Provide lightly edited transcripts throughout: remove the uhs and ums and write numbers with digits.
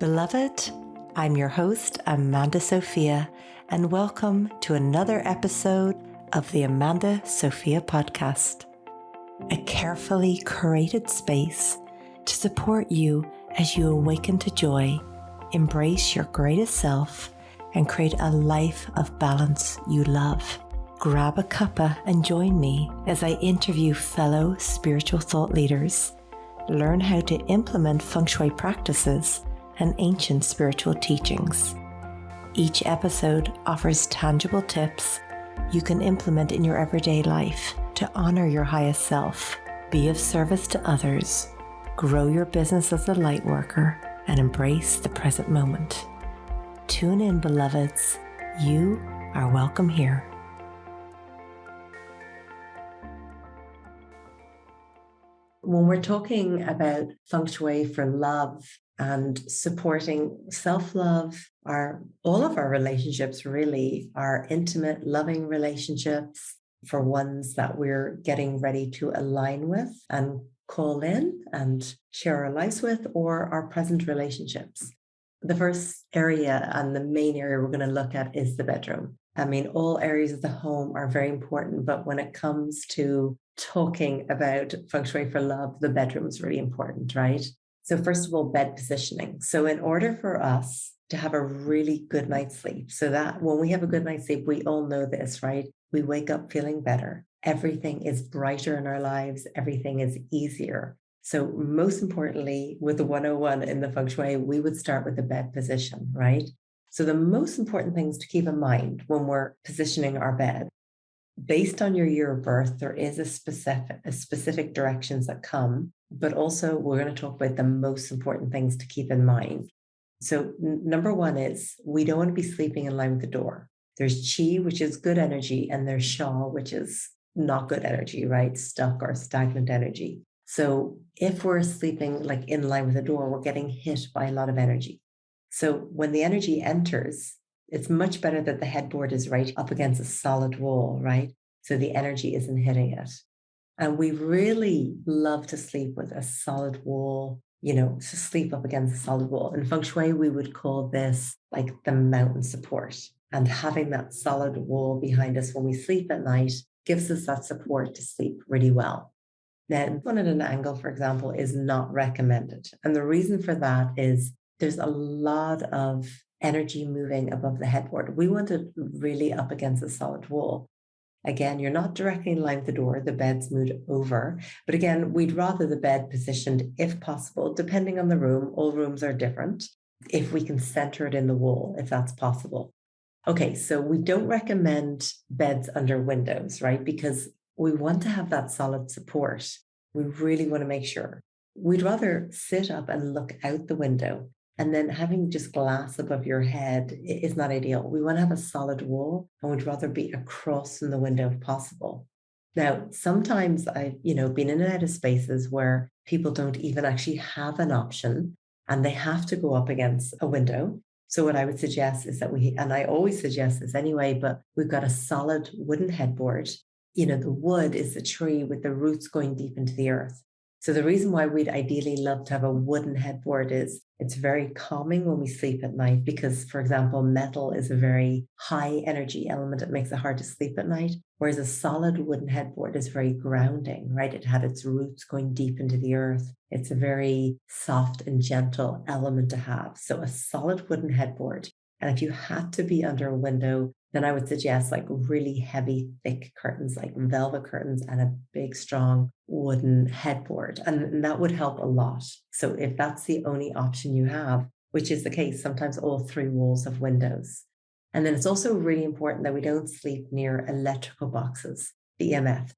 Beloved, I'm your host, Amanda Sophia, and welcome to another episode of the Amanda Sophia podcast, a carefully curated space to support you as you awaken to joy, embrace your greatest self, and create a life of balance you love. Grab a cuppa and join me as I interview fellow spiritual thought leaders, learn how to implement Feng Shui practices and ancient spiritual teachings. Each episode offers tangible tips you can implement in your everyday life to honor your highest self, be of service to others, grow your business as a light worker, and embrace the present moment. Tune in, beloveds. You are welcome here. When we're talking about Feng Shui for love and supporting self-love, all of our relationships really are intimate, loving relationships for ones that we're getting ready to align with and call in and share our lives with, or our present relationships. The first area and the main area we're going to look at is the bedroom. I mean, all areas of the home are very important, but when it comes to talking about Feng Shui for love, the bedroom is really important, right? So first of all, bed positioning. So in order for us to have a really good night's sleep, so that when we have a good night's sleep, we all know this, right? We wake up feeling better. Everything is brighter in our lives. Everything is easier. So most importantly, with the 101 in the Feng Shui, we would start with the bed position, right? So the most important things to keep in mind when we're positioning our bed, based on your year of birth, there is a specific directions that come, but also we're going to talk about the most important things to keep in mind. So number one is we don't want to be sleeping in line with the door. There's Qi, which is good energy, and there's Sha, which is not good energy, right? Stuck or stagnant energy. So if we're sleeping like in line with the door, we're getting hit by a lot of energy. So when the energy enters, it's much better that the headboard is right up against a solid wall, right? So the energy isn't hitting it. And we really love to sleep with a solid wall, to sleep up against a solid wall. In Feng Shui, we would call this like the mountain support. And having that solid wall behind us when we sleep at night gives us that support to sleep really well. Now, one at an angle, for example, is not recommended. And the reason for that is there's a lot of energy moving above the headboard. We want it really up against a solid wall. Again, you're not directly in line with the door, the bed's moved over. But again, we'd rather the bed positioned, if possible, depending on the room. All rooms are different. If we can center it in the wall, if that's possible. Okay, so we don't recommend beds under windows, right? Because we want to have that solid support. We really want to make sure. We'd rather sit up and look out the window, and then having just glass above your head is not ideal. We want to have a solid wall, and we'd rather be across from the window if possible. Now, sometimes I've, been in and out of spaces where people don't even actually have an option and they have to go up against a window. So what I would suggest is that and I always suggest this anyway, but we've got a solid wooden headboard. The wood is the tree with the roots going deep into the earth. So the reason why we'd ideally love to have a wooden headboard is it's very calming when we sleep at night because, for example, metal is a very high energy element. It makes it hard to sleep at night, whereas a solid wooden headboard is very grounding, right? It had its roots going deep into the earth. It's a very soft and gentle element to have. So a solid wooden headboard. And if you had to be under a window, then I would suggest like really heavy, thick curtains, like velvet curtains and a big, strong wooden headboard. And that would help a lot. So if that's the only option you have, which is the case, sometimes all three walls have windows. And then it's also really important that we don't sleep near electrical boxes, the EMF.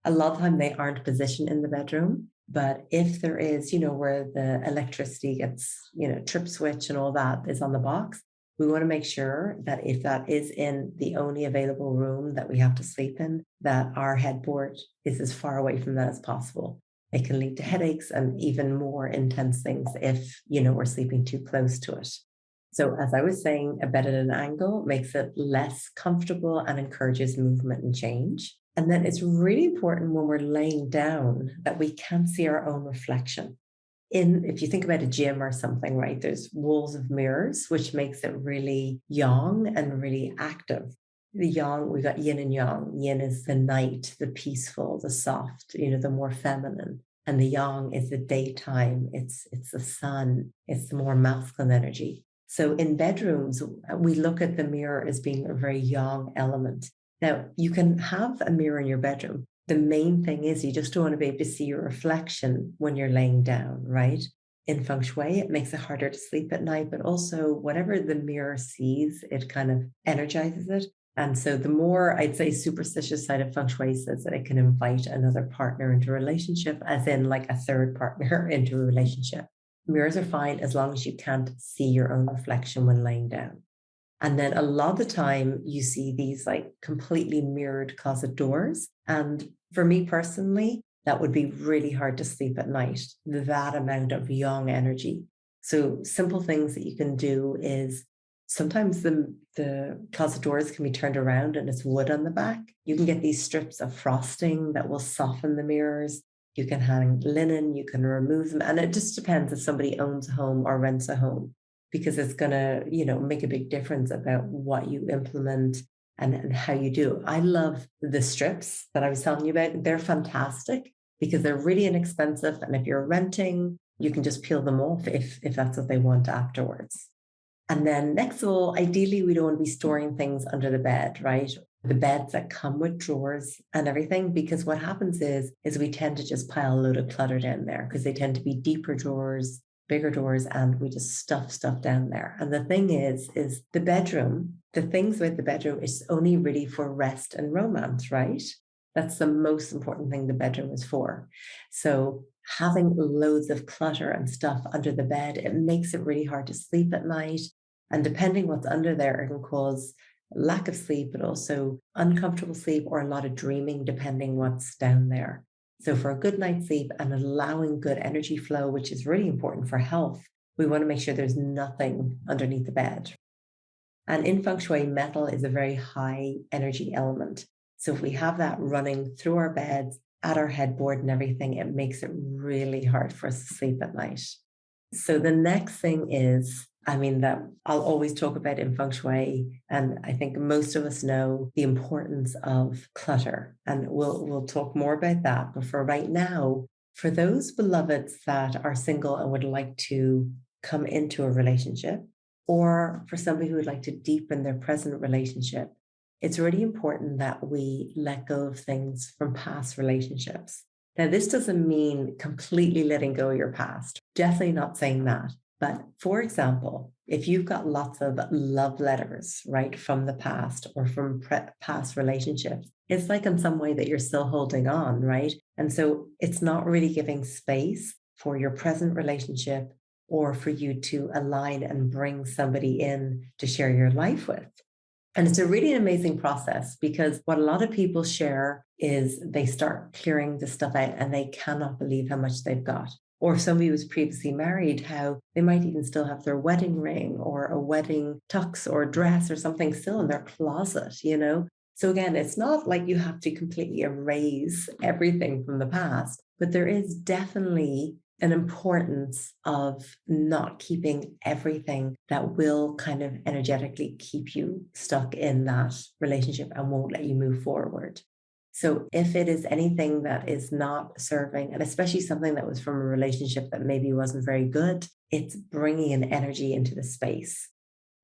A lot of the time they aren't positioned in the bedroom, but if there is, where the electricity gets, trip switch and all that is on the box, we want to make sure that if that is in the only available room that we have to sleep in, that our headboard is as far away from that as possible. It can lead to headaches and even more intense things if, we're sleeping too close to it. So as I was saying, a bed at an angle makes it less comfortable and encourages movement and change. And then it's really important when we're laying down that we can see our own reflection. if you think about a gym or something, right, there's walls of mirrors, which makes it really yang and really active. The yang, we got yin and yang. Yin is the night, the peaceful, the soft, the more feminine. And the yang is the daytime. It's the sun. It's the more masculine energy. So in bedrooms, we look at the mirror as being a very yang element. Now, you can have a mirror in your bedroom. The main thing is you just don't want to be able to see your reflection when you're laying down, right? In Feng Shui, it makes it harder to sleep at night, but also whatever the mirror sees, it kind of energizes it. And so the more, I'd say, superstitious side of Feng Shui says that it can invite another partner into a relationship, as in like a third partner into a relationship. Mirrors are fine as long as you can't see your own reflection when laying down. And then a lot of the time you see these like completely mirrored closet doors. And for me personally, that would be really hard to sleep at night, that amount of yang energy. So simple things that you can do is sometimes the closet doors can be turned around and it's wood on the back. You can get these strips of frosting that will soften the mirrors. You can hang linen, you can remove them. And it just depends if somebody owns a home or rents a home, because it's going to, make a big difference about what you implement and how you do. I love the strips that I was telling you about. They're fantastic because they're really inexpensive. And if you're renting, you can just peel them off if that's what they want afterwards. And then next of all, ideally, we don't want to be storing things under the bed, right? The beds that come with drawers and everything, because what happens is we tend to just pile a load of clutter down there because they tend to be deeper drawers, bigger doors, and we just stuff stuff down there. And the thing is the bedroom, the things with the bedroom is only really for rest and romance, right? That's the most important thing the bedroom is for. So having loads of clutter and stuff under the bed, it makes it really hard to sleep at night. And depending what's under there, it can cause lack of sleep, but also uncomfortable sleep or a lot of dreaming, depending what's down there. So for a good night's sleep and allowing good energy flow, which is really important for health, we want to make sure there's nothing underneath the bed. And in Feng Shui, metal is a very high energy element. So if we have that running through our beds, at our headboard and everything, it makes it really hard for us to sleep at night. So the next thing is, that I'll always talk about in Feng Shui, and I think most of us know the importance of clutter, and we'll talk more about that. But for right now, for those beloveds that are single and would like to come into a relationship, or for somebody who would like to deepen their present relationship, it's really important that we let go of things from past relationships. Now, this doesn't mean completely letting go of your past. Definitely not saying that. But for example, if you've got lots of love letters, right, from the past or from past relationships, it's like in some way that you're still holding on, right? And so it's not really giving space for your present relationship or for you to align and bring somebody in to share your life with. And it's a really amazing process, because what a lot of people share is they start clearing the stuff out and they cannot believe how much they've got. Or if somebody was previously married, how they might even still have their wedding ring or a wedding tux or dress or something still in their closet, So again, it's not like you have to completely erase everything from the past, but there is definitely an importance of not keeping everything that will kind of energetically keep you stuck in that relationship and won't let you move forward. So if it is anything that is not serving, and especially something that was from a relationship that maybe wasn't very good, it's bringing an energy into the space.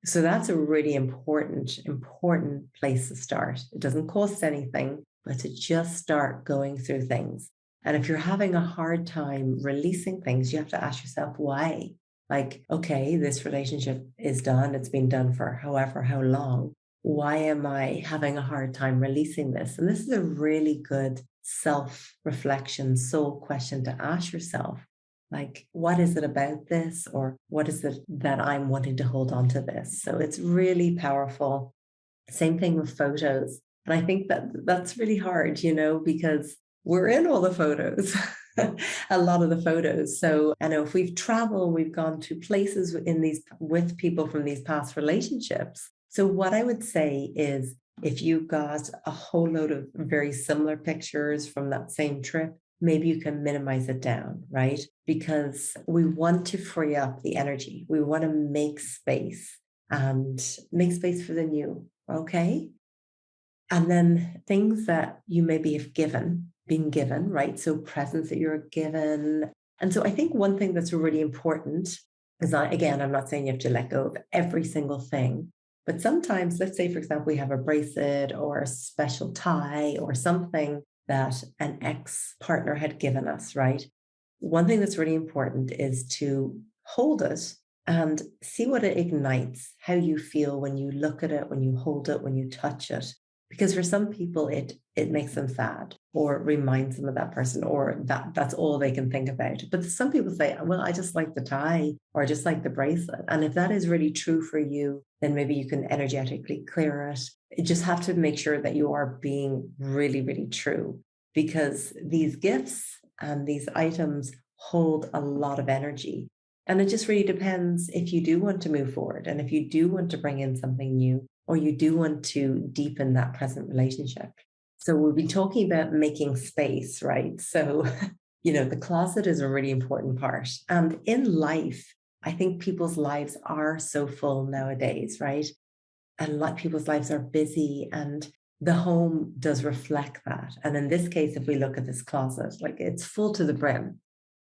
So that's a really important place to start. It doesn't cost anything, but to just start going through things. And if you're having a hard time releasing things, you have to ask yourself why. Like, okay, this relationship is done. It's been done for how long. Why am I having a hard time releasing this? And this is a really good self-reflection, soul question to ask yourself. Like, what is it about this? Or what is it that I'm wanting to hold on to this? So it's really powerful. Same thing with photos. And I think that that's really hard, because we're in all the photos, a lot of the photos. So I know if we've traveled, we've gone to places with people from these past relationships. So what I would say is, if you've got a whole load of very similar pictures from that same trip, maybe you can minimize it down, right? Because we want to free up the energy. We want to make space and make space for the new. Okay. And then things that you maybe have been given, right? So presents that you're given. And so I think one thing that's really important is again, I'm not saying you have to let go of every single thing, but sometimes, let's say, for example, we have a bracelet or a special tie or something that an ex partner had given us, right? One thing that's really important is to hold it and see what it ignites, how you feel when you look at it, when you hold it, when you touch it. Because for some people, it makes them sad or reminds them of that person, or that's all they can think about. But some people say, well, I just like the tie or I just like the bracelet. And if that is really true for you, then maybe you can energetically clear it. You just have to make sure that you are being really, really true, because these gifts and these items hold a lot of energy. And it just really depends if you do want to move forward and if you do want to bring in something new, or you do want to deepen that present relationship. So we'll be talking about making space, right? So, the closet is a really important part. And in life, I think people's lives are so full nowadays, right? And a lot of people's lives are busy, and the home does reflect that. And in this case, if we look at this closet, like it's full to the brim.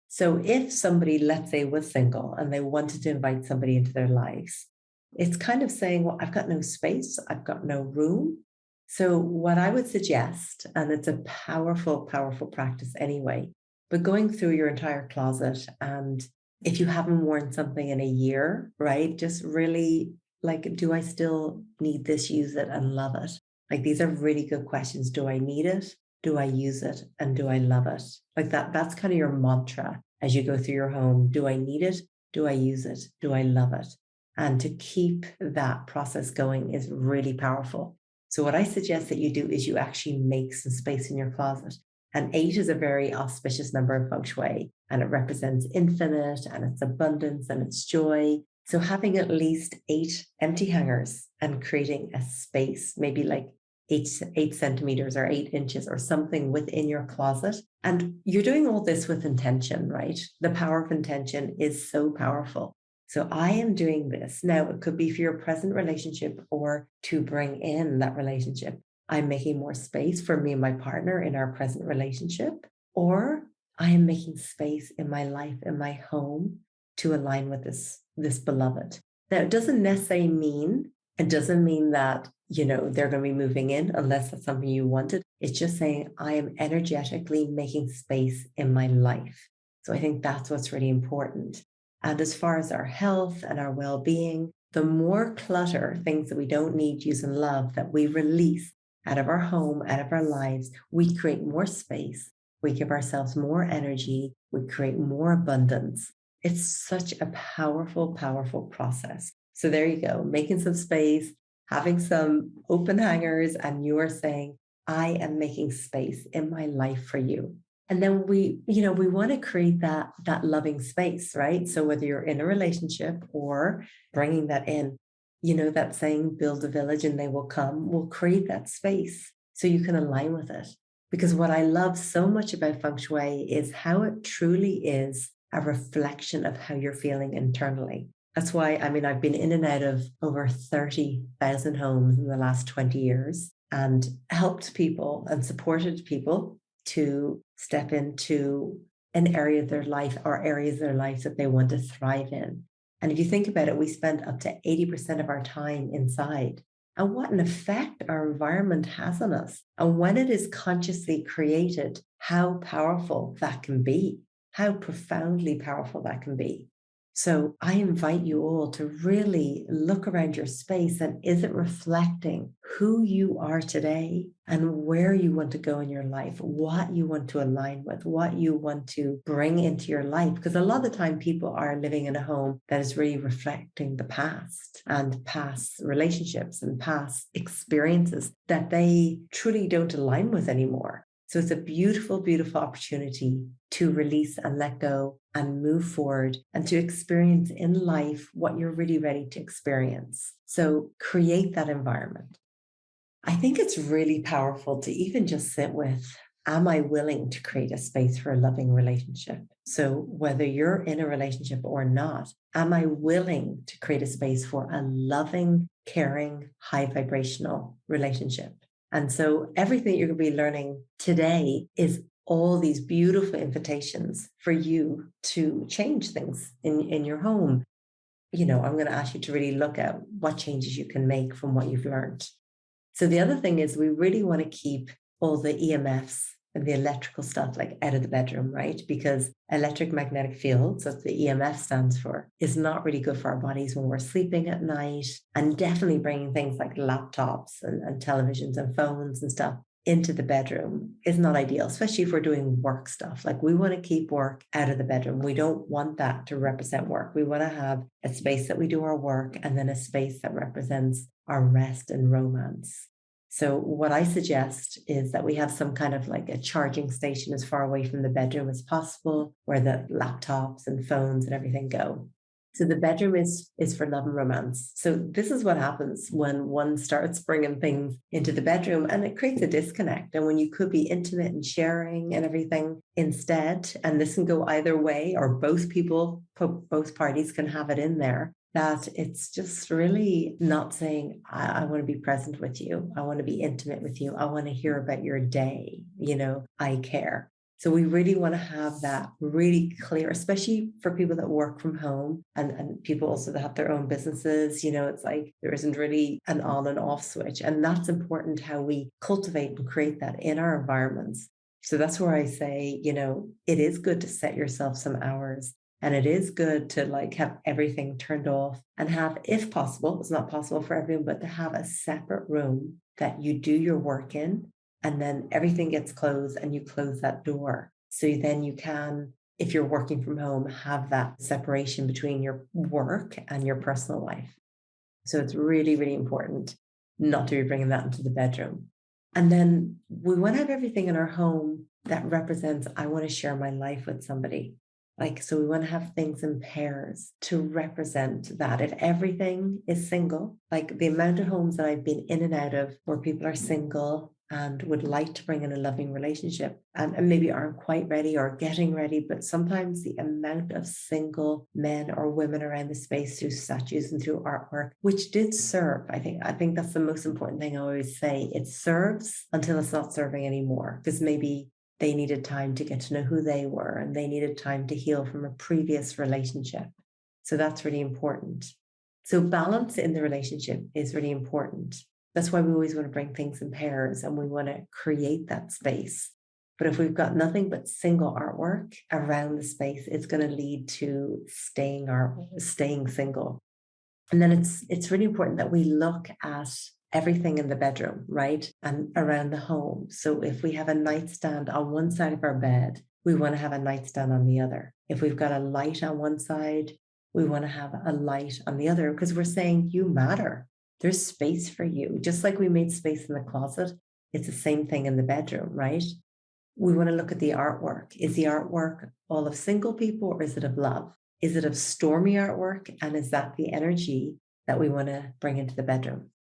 So if somebody, let's say, was single and they wanted to invite somebody into their lives, it's kind of saying, well, I've got no space, I've got no room. So what I would suggest, and it's a powerful, powerful practice anyway, but going through your entire closet, and if you haven't worn something in a year, right, just really like, do I still need this, use it, and love it? Like, these are really good questions. Do I need it? Do I use it? And do I love it? Like that's kind of your mantra as you go through your home. Do I need it? Do I use it? Do I love it? And to keep that process going is really powerful. So what I suggest that you do is you actually make some space in your closet. And 8 is a very auspicious number of Feng Shui, and it represents infinite and it's abundance and it's joy. So having at least 8 empty hangers and creating a space, maybe like 8 centimeters or 8 inches or something within your closet. And you're doing all this with intention, right? The power of intention is so powerful. So I am doing this. Now, it could be for your present relationship or to bring in that relationship. I'm making more space for me and my partner in our present relationship, or I am making space in my life, in my home, to align with this beloved. Now, it doesn't necessarily mean that, they're going to be moving in unless that's something you wanted. It's just saying, I am energetically making space in my life. So I think that's what's really important. And as far as our health and our well-being, the more clutter, things that we don't need, use, and love that we release out of our home, out of our lives, we create more space. We give ourselves more energy. We create more abundance. It's such a powerful, powerful process. So there you go, making some space, having some open hangers, and you are saying, I am making space in my life for you. And then we want to create that loving space, right? So whether you're in a relationship or bringing that in, that saying, build a village and they will come, will create that space so you can align with it. Because what I love so much about Feng Shui is how it truly is a reflection of how you're feeling internally. That's why, I've been in and out of over 30,000 homes in the last 20 years and helped people and supported people to step into an area of their life or areas of their life that they want to thrive in. And if you think about it, we spend up to 80% of our time inside. And what an effect our environment has on us. And when it is consciously created, how powerful that can be, how profoundly powerful that can be. So I invite you all to really look around your space, and is it reflecting who you are today and where you want to go in your life, what you want to align with, what you want to bring into your life? Because a lot of the time people are living in a home that is really reflecting the past and past relationships and past experiences that they truly don't align with anymore. So it's a beautiful, beautiful opportunity to release and let go and move forward and to experience in life what you're really ready to experience. So create that environment. I think it's really powerful to even just sit with am I willing to create a space for a loving relationship? So whether you're in a relationship or not, am I willing to create a space for a loving, caring, high vibrational relationship? And so everything you're going to be learning today is all these beautiful invitations for you to change things in your home. I'm going to ask you to really look at what changes you can make from what you've learned. So the other thing is we really want to keep all the EMFs and the electrical stuff like out of the bedroom, right? Because electromagnetic fields, that's the EMF stands for, is not really good for our bodies when we're sleeping at night. And definitely bringing things like laptops and televisions and phones and stuff into the bedroom is not ideal, especially if we're doing work stuff. Like we want to keep work out of the bedroom. We don't want that to represent work. We want to have a space that we do our work and then a space that represents our rest and romance. So what I suggest is that we have some kind of like a charging station as far away from the bedroom as possible, where the laptops and phones and everything go. So the bedroom is for love and romance. So this is what happens when one starts bringing things into the bedroom, and it creates a disconnect. And when you could be intimate and sharing and everything instead, and this can go either way, or both parties can have it in there, that it's just really not saying, I want to be present with you. I want to be intimate with you. I want to hear about your day. I care. So we really want to have that really clear, especially for people that work from home and people also that have their own businesses. It's like there isn't really an on and off switch. And that's important, how we cultivate and create that in our environments. So that's where I say, it is good to set yourself some hours. And it is good to like have everything turned off and have, if possible, it's not possible for everyone, but to have a separate room that you do your work in. And then everything gets closed and you close that door. So then you can, if you're working from home, have that separation between your work and your personal life. So it's really, really important not to be bringing that into the bedroom. And then we want to have everything in our home that represents, I want to share my life with somebody. So we want to have things in pairs to represent that. If everything is single, like the amount of homes that I've been in and out of where people are single and would like to bring in a loving relationship and maybe aren't quite ready or getting ready, but sometimes the amount of single men or women around the space through statues and through artwork, which did serve, I think that's the most important thing I always say. It serves until it's not serving anymore, because maybe they needed time to get to know who they were and they needed time to heal from a previous relationship. So that's really important. So balance in the relationship is really important. That's why we always want to bring things in pairs and we want to create that space. But if we've got nothing but single artwork around the space, it's going to lead to staying single. And then it's really important that we look at everything in the bedroom, right? And around the home. So if we have a nightstand on one side of our bed, we want to have a nightstand on the other. If we've got a light on one side, we want to have a light on the other, because we're saying you matter. There's space for you. Just like we made space in the closet, it's the same thing in the bedroom, right? We want to look at the artwork. Is the artwork all of single people or is it of love? Is it of stormy artwork? And is that the energy that we want to bring into the bedroom?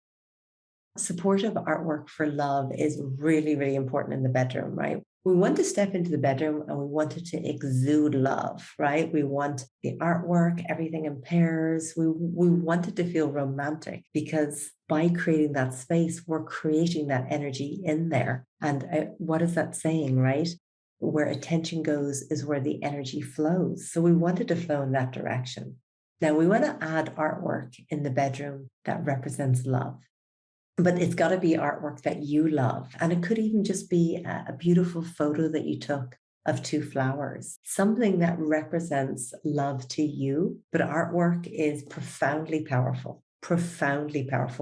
Supportive artwork for love is really, really important in the bedroom, right? We want to step into the bedroom and we want it to exude love, right? We want the artwork, everything in pairs. We want it to feel romantic, because by creating that space, we're creating that energy in there. And what is that saying, right? Where attention goes is where the energy flows. So we want it to flow in that direction. Now we want to add artwork in the bedroom that represents love. But it's got to be artwork that you love. And it could even just be a beautiful photo that you took of two flowers, something that represents love to you. But artwork is profoundly powerful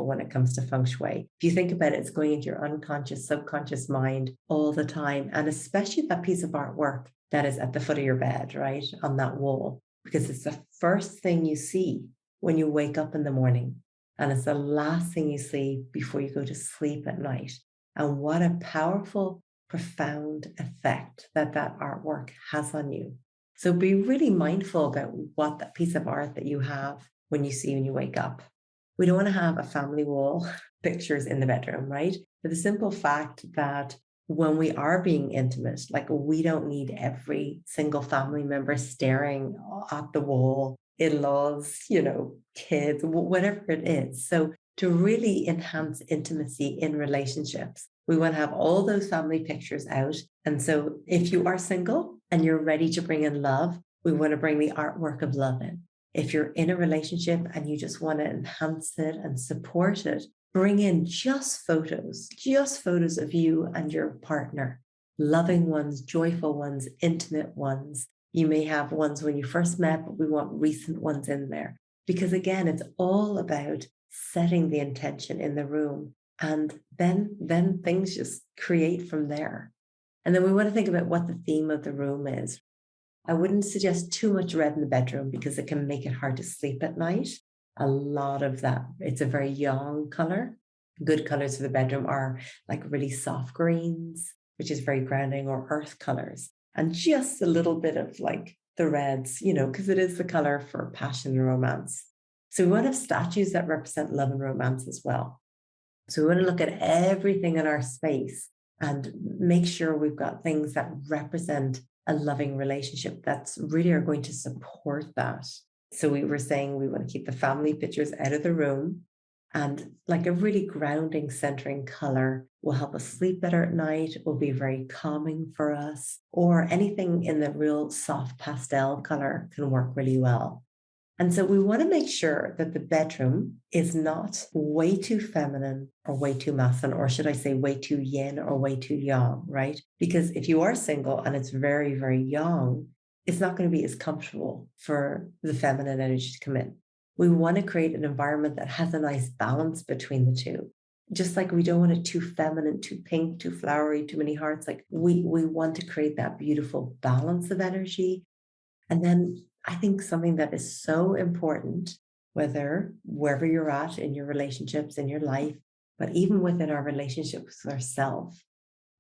when it comes to Feng Shui. If you think about it, it's going into your unconscious, subconscious mind all the time. And especially that piece of artwork that is at the foot of your bed, right, on that wall, because it's the first thing you see when you wake up in the morning. And it's the last thing you see before you go to sleep at night. And what a powerful, profound effect that artwork has on you. So be really mindful about what that piece of art that you have when you wake up. We don't want to have a family wall pictures in the bedroom, right? For the simple fact that when we are being intimate, like we don't need every single family member staring at the wall, in-laws, kids, whatever it is. So to really enhance intimacy in relationships, we want to have all those family pictures out. And so if you are single and you're ready to bring in love, we want to bring the artwork of love in. If you're in a relationship and you just want to enhance it and support it, bring in just photos of you and your partner, loving ones, joyful ones, intimate ones. You may have ones when you first met, but we want recent ones in there. Because again, it's all about setting the intention in the room. And then things just create from there. And then we want to think about what the theme of the room is. I wouldn't suggest too much red in the bedroom because it can make it hard to sleep at night. A lot of that, it's a very yang color. Good colors for the bedroom are like really soft greens, which is very grounding, or earth colors, and just a little bit of like the reds, because it is the color for passion and romance. So we want to have statues that represent love and romance as well. So we want to look at everything in our space and make sure we've got things that represent a loving relationship that's really are going to support that. So we were saying we want to keep the family pictures out of the room, and like a really grounding, centering color will help us sleep better at night, will be very calming for us, or anything in the real soft pastel color can work really well. And so we want to make sure that the bedroom is not way too feminine or way too masculine, or should I say way too yin or way too yang, right? Because if you are single and it's very, very yang, it's not going to be as comfortable for the feminine energy to come in. We want to create an environment that has a nice balance between the two. Just like we don't want it too feminine, too pink, too flowery, too many hearts. Like we want to create that beautiful balance of energy. And then I think something that is so important, wherever you're at in your relationships, in your life, but even within our relationships with ourselves,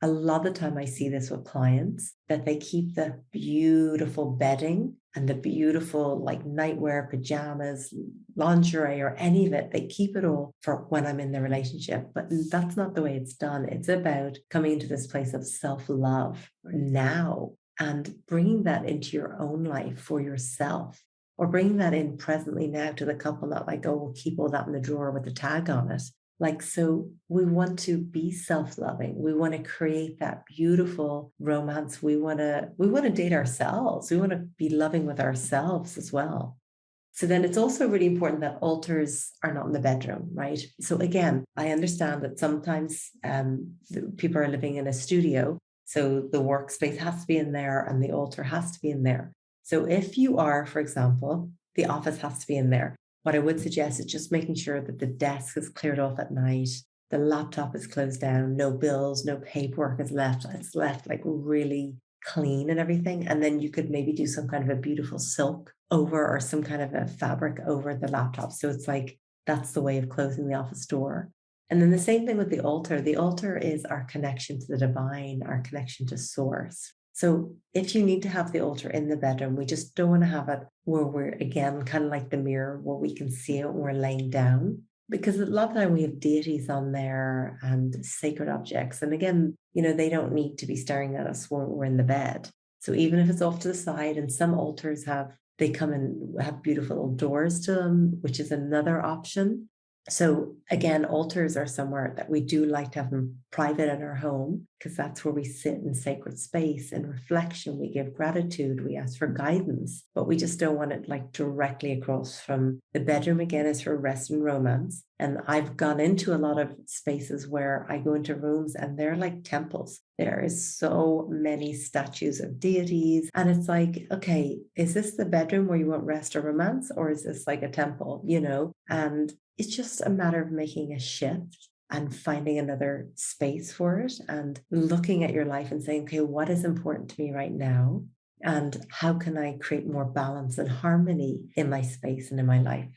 a lot of the time I see this with clients, that they keep the beautiful bedding and the beautiful like nightwear, pajamas, lingerie, or any of it. They keep it all for when I'm in the relationship, but that's not the way it's done. It's about coming into this place of self-love now and bringing that into your own life for yourself, or bringing that in presently now to the couple, not like, oh, we'll keep all that in the drawer with the tag on it. Like, so we want to be self-loving. We want to create that beautiful romance. We want to date ourselves. We want to be loving with ourselves as well. So then it's also really important that altars are not in the bedroom, right? So again, I understand that sometimes people are living in a studio, so the workspace has to be in there and the altar has to be in there. So if you are, for example, the office has to be in there. What I would suggest is just making sure that the desk is cleared off at night, the laptop is closed down, no bills, no paperwork is left. It's left like really clean and everything. And then you could maybe do some kind of a beautiful silk over, or some kind of a fabric over the laptop. So it's like, that's the way of closing the office door. And then the same thing with the altar. The altar is our connection to the divine, our connection to source. So if you need to have the altar in the bedroom, we just don't want to have it where we're, again, kind of like the mirror where we can see it when we're laying down. Because a lot of the time we have deities on there and sacred objects. And again, they don't need to be staring at us when we're in the bed. So even if it's off to the side, and some altars they come and have beautiful doors to them, which is another option. So again, altars are somewhere that we do like to have them private in our home, because that's where we sit in sacred space and reflection. We give gratitude, we ask for guidance, but we just don't want it like directly across from the bedroom. Again, is for rest and romance. And I've gone into a lot of spaces where I go into rooms and they're like temples. There is so many statues of deities. And it's like, okay, is this the bedroom where you want rest or romance? Or is this like a temple, And it's just a matter of making a shift and finding another space for it, and looking at your life and saying, okay, what is important to me right now? And how can I create more balance and harmony in my space and in my life?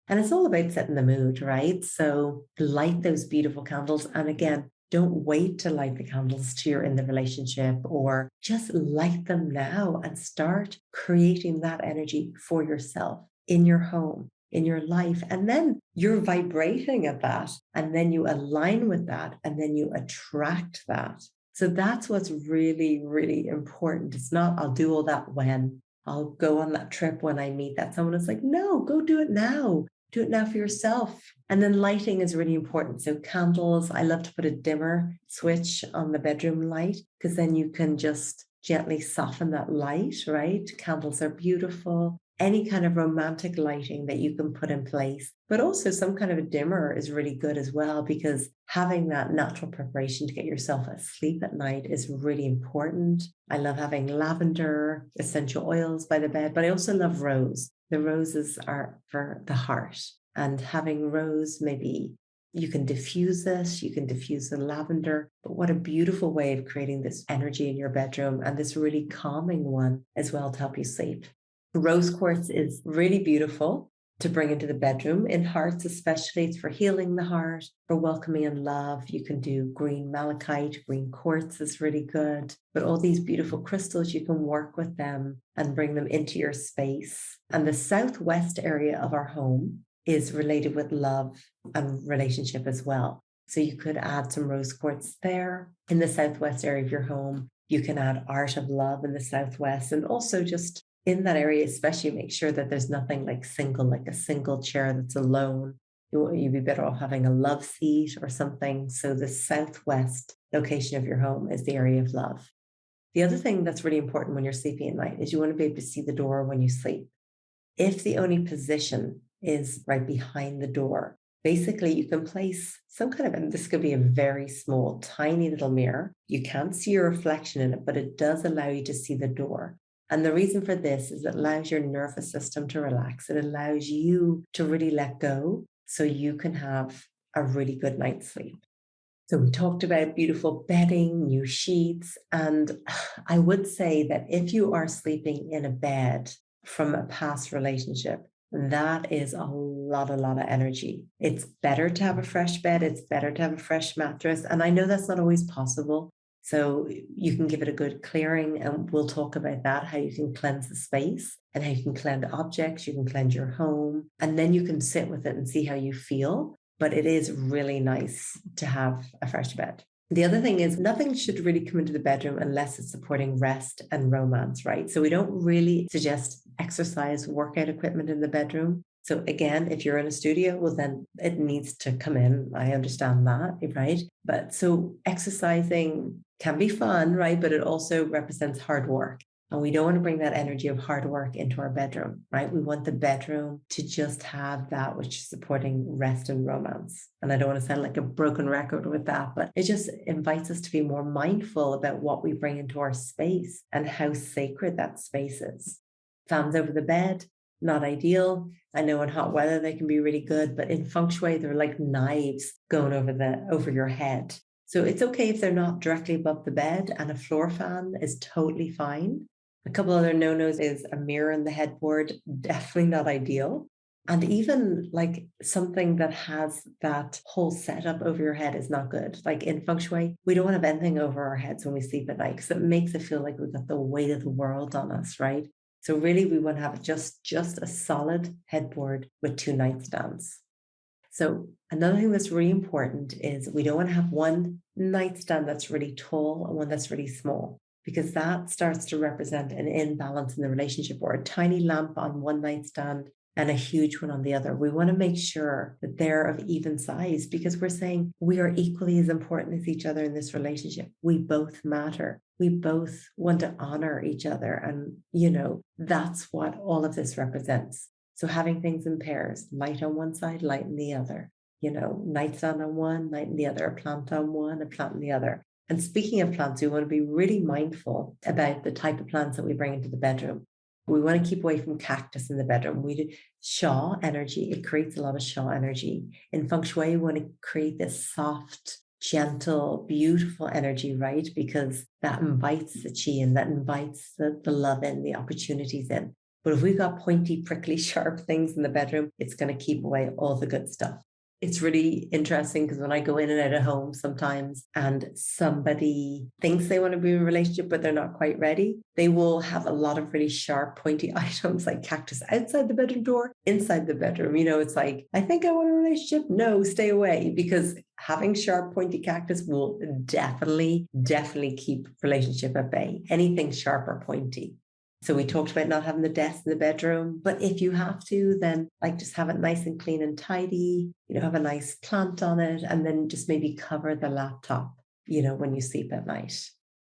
And it's all about setting the mood, right? So light those beautiful candles. And again, don't wait to light the candles till you're in the relationship, or just light them now and start creating that energy for yourself in your home, in your life. And then you're vibrating at that, and then you align with that, and then you attract that. So that's what's really, really important. It's not, I'll do all that when, I'll go on that trip when I meet that someone. It's like, no, go do it now. Do it now for yourself. And then lighting is really important. So candles, I love to put a dimmer switch on the bedroom light, because then you can just gently soften that light, right? Candles are beautiful. Any kind of romantic lighting that you can put in place, but also some kind of a dimmer is really good as well, because having that natural preparation to get yourself asleep at night is really important. I love having lavender, essential oils by the bed, but I also love rose. The roses are for the heart, and having rose, maybe you can diffuse this, you can diffuse the lavender, but what a beautiful way of creating this energy in your bedroom, and this really calming one as well to help you sleep. Rose quartz is really beautiful to bring into the bedroom, in hearts especially. It's for healing the heart, for welcoming and love. You can do green malachite, green quartz is really good. But all these beautiful crystals, you can work with them and bring them into your space. And the southwest area of our home is related with love and relationship as well. So you could add some rose quartz there in the southwest area of your home. You can add art of love in the southwest, and also just in that area, especially make sure that there's nothing like a single chair that's alone. You'd be better off having a love seat or something. So the southwest location of your home is the area of love. The other thing that's really important when you're sleeping at night is you want to be able to see the door when you sleep. If the only position is right behind the door, basically you can place some kind of, and this could be a very small, tiny little mirror. You can't see your reflection in it, but it does allow you to see the door. And the reason for this is it allows your nervous system to relax. It allows you to really let go so you can have a really good night's sleep. So we talked about beautiful bedding, new sheets. And I would say that if you are sleeping in a bed from a past relationship, that is a lot of energy. It's better to have a fresh bed. It's better to have a fresh mattress. And I know that's not always possible. So you can give it a good clearing, and we'll talk about that, how you can cleanse the space and how you can cleanse objects, you can cleanse your home, and then you can sit with it and see how you feel. But it is really nice to have a fresh bed. The other thing is nothing should really come into the bedroom unless it's supporting rest and romance, right? So we don't really suggest exercise, workout equipment in the bedroom. So again, if you're in a studio, well, then it needs to come in. I understand that, right? But so exercising can be fun, right? But it also represents hard work. And we don't want to bring that energy of hard work into our bedroom, right? We want the bedroom to just have that which is supporting rest and romance. And I don't want to sound like a broken record with that, but it just invites us to be more mindful about what we bring into our space and how sacred that space is. Fans over the bed, not ideal. I know in hot weather they can be really good, but in Feng Shui, they're like knives going over your head. So it's okay if they're not directly above the bed, and a floor fan is totally fine. A couple other no-nos is a mirror in the headboard, definitely not ideal. And even like something that has that whole setup over your head is not good. Like in Feng Shui, we don't want to have anything over our heads when we sleep at night, because it makes it feel like we've got the weight of the world on us, right? So really we want to have just a solid headboard with 2 nightstands. So another thing that's really important is we don't want to have one nightstand that's really tall and one that's really small, because that starts to represent an imbalance in the relationship, or a tiny lamp on one nightstand and a huge one on the other. We want to make sure that they're of even size, because we're saying we are equally as important as each other in this relationship. We both matter. We both want to honor each other. And, that's what all of this represents. So having things in pairs, light on one side, light on the other, nightstand on one, light on the other, a plant on one, a plant on the other. And speaking of plants, we want to be really mindful about the type of plants that we bring into the bedroom. We want to keep away from cactus in the bedroom. We do Sha energy. It creates a lot of Sha energy. In Feng Shui, we want to create this soft, gentle, beautiful energy, right? Because that invites the chi and that invites the love in, the opportunities in. But if we've got pointy, prickly, sharp things in the bedroom, it's going to keep away all the good stuff. It's really interesting because when I go in and out of home sometimes and somebody thinks they want to be in a relationship, but they're not quite ready, they will have a lot of really sharp, pointy items like cactus outside the bedroom door, inside the bedroom. It's like, I think I want a relationship. No, stay away, because having sharp, pointy cactus will definitely keep relationship at bay. Anything sharp or pointy. So we talked about not having the desk in the bedroom, but if you have to, then like just have it nice and clean and tidy, have a nice plant on it, and then just maybe cover the laptop, when you sleep at night.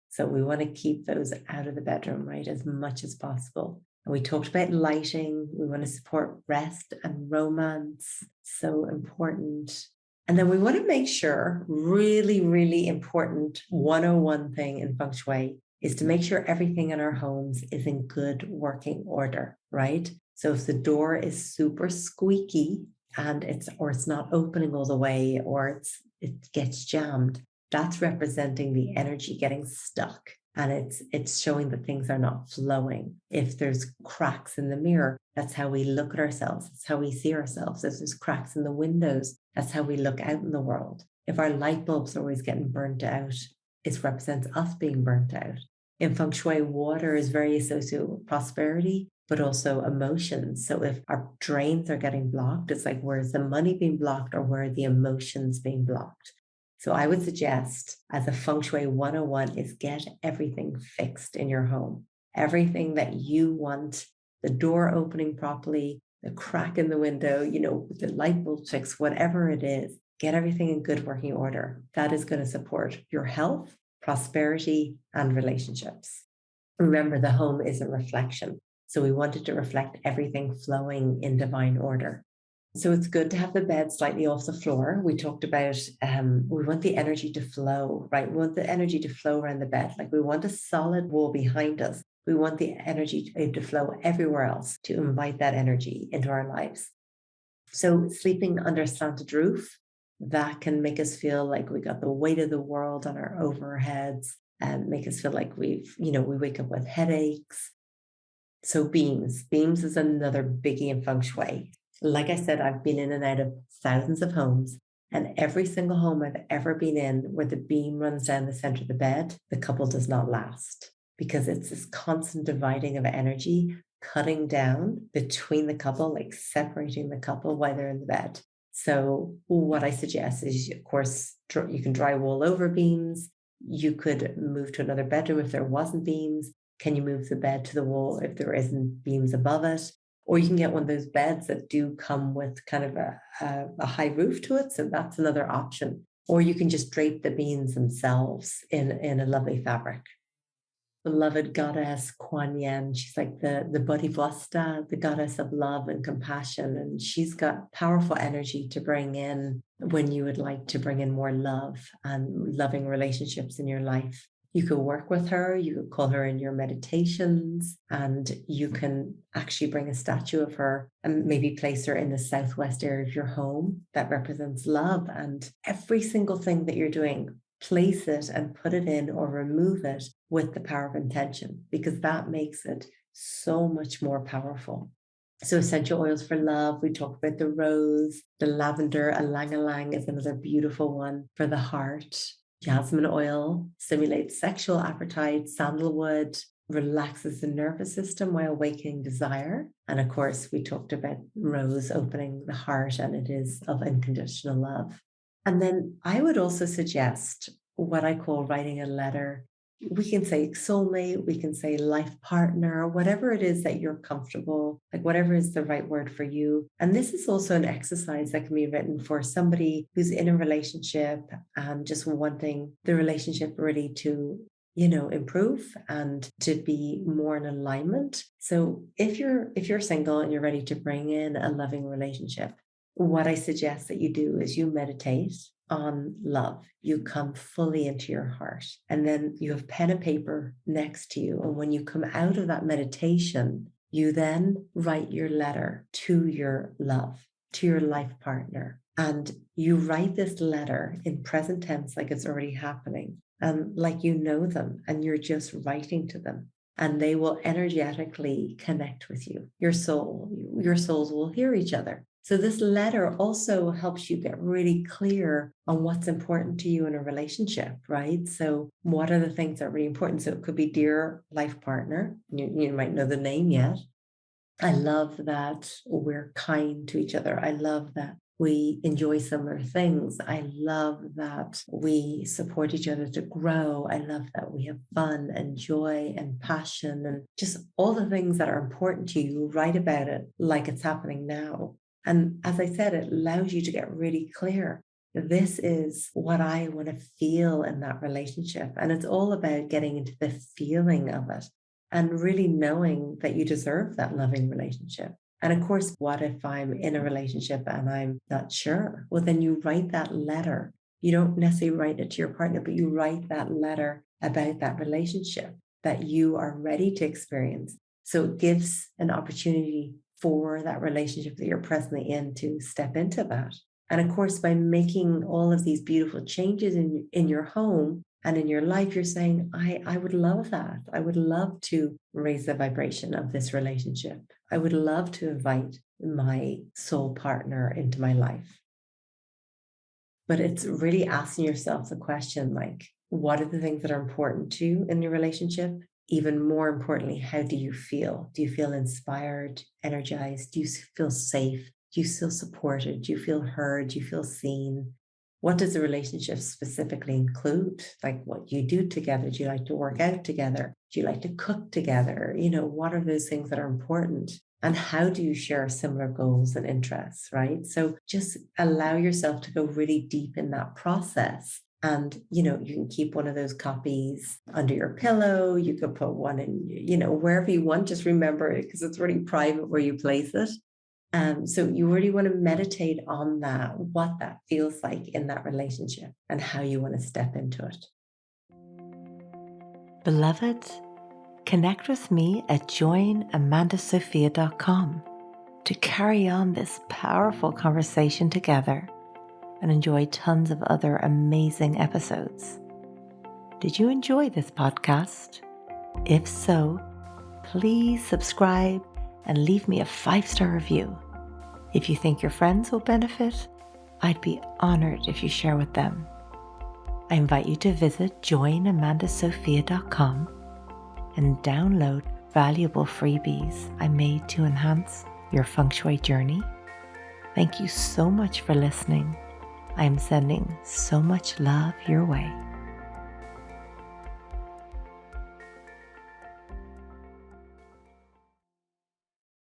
So we want to keep those out of the bedroom, right, as much as possible. And we talked about lighting. We want to support rest and romance. So important. And then we want to make sure, really, really important 101 thing in Feng Shui is to make sure everything in our homes is in good working order, right? So if the door is super squeaky and it's not opening all the way, or it gets jammed, that's representing the energy getting stuck. And it's showing that things are not flowing. If there's cracks in the mirror, that's how we look at ourselves. That's how we see ourselves. If there's cracks in the windows, that's how we look out in the world. If our light bulbs are always getting burnt out, it represents us being burnt out. In Feng Shui, water is very associated with prosperity, but also emotions. So if our drains are getting blocked, it's like, where's the money being blocked, or where are the emotions being blocked? So I would suggest, as a Feng Shui 101, is get everything fixed in your home. Everything that you want, the door opening properly, the crack in the window, the light bulb fix, whatever it is, get everything in good working order. That is going to support your health, prosperity, and relationships. Remember, the home is a reflection. So we wanted to reflect everything flowing in divine order. So it's good to have the bed slightly off the floor. We talked about, we want the energy to flow, right? We want the energy to flow around the bed. Like, we want a solid wall behind us. We want the energy to flow everywhere else, to invite that energy into our lives. So sleeping under a slanted roof, that can make us feel like we got the weight of the world on our over our heads, and make us feel like we wake up with headaches. So beams is another biggie in Feng Shui. Like I said, I've been in and out of thousands of homes, and every single home I've ever been in where the beam runs down the center of the bed, the couple does not last, because it's this constant dividing of energy, cutting down between the couple, like separating the couple while they're in the bed. So what I suggest is, of course, you can drywall over beams. You could move to another bedroom if there wasn't beams. Can you move the bed to the wall if there isn't beams above it? Or you can get one of those beds that do come with kind of a high roof to it. So that's another option. Or you can just drape the beams themselves in a lovely fabric. Beloved goddess Kuan Yin, she's like the Bodhisattva, the goddess of love and compassion. And she's got powerful energy to bring in when you would like to bring in more love and loving relationships in your life. You could work with her, you could call her in your meditations, and you can actually bring a statue of her and maybe place her in the southwest area of your home that represents love. And every single thing that you're doing, place it and put it in or remove it with the power of intention, because that makes it so much more powerful. So essential oils for love, we talked about the rose, the lavender, ylang-ylang is another beautiful one for the heart. Jasmine oil stimulates sexual appetite. Sandalwood relaxes the nervous system while awakening desire. And of course, we talked about rose opening the heart, and it is of unconditional love. And then I would also suggest what I call writing a letter. We can say soulmate, we can say life partner, whatever it is that you're comfortable, like whatever is the right word for you. And this is also an exercise that can be written for somebody who's in a relationship and just wanting the relationship really to, improve and to be more in alignment. So if you're single and you're ready to bring in a loving relationship, what I suggest that you do is you meditate on love. You come fully into your heart, and then you have pen and paper next to you. And when you come out of that meditation, you then write your letter to your love, to your life partner. And you write this letter in present tense, like it's already happening, and like you know them, and you're just writing to them. And they will energetically connect with you. Your souls will hear each other. So this letter also helps you get really clear on what's important to you in a relationship, right? So what are the things that are really important? So it could be dear life partner. You might know the name yet. I love that we're kind to each other. I love that we enjoy similar things. I love that we support each other to grow. I love that we have fun and joy and passion and just all the things that are important to you. Write about it like it's happening now. And as I said, it allows you to get really clear. This is what I want to feel in that relationship. And it's all about getting into the feeling of it and really knowing that you deserve that loving relationship. And of course, what if I'm in a relationship and I'm not sure? Well, then you write that letter. You don't necessarily write it to your partner, but you write that letter about that relationship that you are ready to experience. So it gives an opportunity for that relationship that you're presently in to step into that. And of course, by making all of these beautiful changes in your home and in your life, you're saying, I would love that. I would love to raise the vibration of this relationship. I would love to invite my soul partner into my life. But it's really asking yourself the question, like, what are the things that are important to you in your relationship? Even more importantly, how do you feel? Do you feel inspired, energized? Do you feel safe? Do you feel supported? Do you feel heard? Do you feel seen? What does the relationship specifically include? Like what you do together? Do you like to work out together? Do you like to cook together? What are those things that are important? And how do you share similar goals and interests, right? So just allow yourself to go really deep in that process. And, you can keep one of those copies under your pillow. You could put one in, wherever you want. Just remember it because it's really private where you place it. So you really want to meditate on that, what that feels like in that relationship and how you want to step into it. Beloved, connect with me at joinamandasophia.com to carry on this powerful conversation together and enjoy tons of other amazing episodes. Did you enjoy this podcast? If so, please subscribe and leave me a 5-star review. If you think your friends will benefit, I'd be honored if you share with them. I invite you to visit joinamandasophia.com and download valuable freebies I made to enhance your Feng Shui journey. Thank you so much for listening. I'm sending so much love your way.